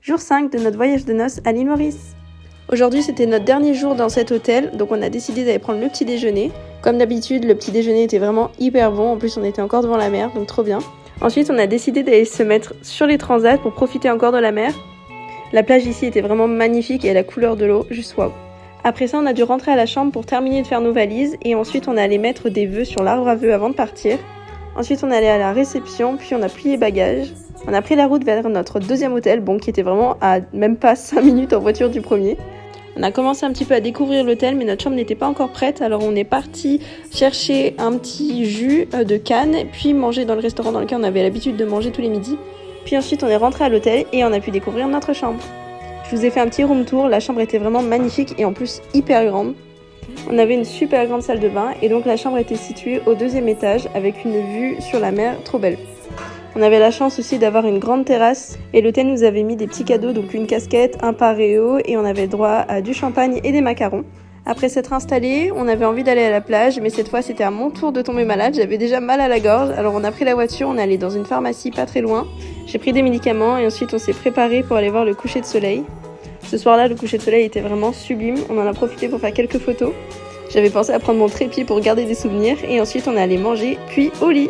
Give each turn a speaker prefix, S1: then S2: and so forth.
S1: Jour 5 de notre voyage de noces à l'île Maurice. Aujourd'hui, c'était notre dernier jour dans cet hôtel, donc on a décidé d'aller prendre le petit déjeuner. Comme d'habitude, le petit déjeuner était vraiment hyper bon, en plus on était encore devant la mer, donc trop bien. Ensuite, on a décidé d'aller se mettre sur les transats pour profiter encore de la mer. La plage ici était vraiment magnifique et la couleur de l'eau, juste waouh. Après ça, on a dû rentrer à la chambre pour terminer de faire nos valises et ensuite on est allé mettre des vœux sur l'arbre à vœux avant de partir. Ensuite, on est allé à la réception, puis on a plié bagages. On a pris la route vers notre deuxième hôtel, qui était vraiment à même pas 5 minutes en voiture du premier. On a commencé un petit peu à découvrir l'hôtel, mais notre chambre n'était pas encore prête, alors on est parti chercher un petit jus de canne, puis manger dans le restaurant dans lequel on avait l'habitude de manger tous les midis. Puis ensuite, on est rentré à l'hôtel et on a pu découvrir notre chambre. Je vous ai fait un petit room tour, la chambre était vraiment magnifique et en plus hyper grande. On avait une super grande salle de bain et donc la chambre était située au 2e étage avec une vue sur la mer trop belle. On avait la chance aussi d'avoir une grande terrasse et l'hôtel nous avait mis des petits cadeaux, donc une casquette, un paréo et on avait le droit à du champagne et des macarons. Après s'être installé, on avait envie d'aller à la plage, mais cette fois c'était à mon tour de tomber malade, j'avais déjà mal à la gorge, alors on a pris la voiture, on est allé dans une pharmacie pas très loin, j'ai pris des médicaments et ensuite on s'est préparé pour aller voir le coucher de soleil. Ce soir-là, le coucher de soleil était vraiment sublime, on en a profité pour faire quelques photos. J'avais pensé à prendre mon trépied pour garder des souvenirs et ensuite on est allé manger, puis au lit.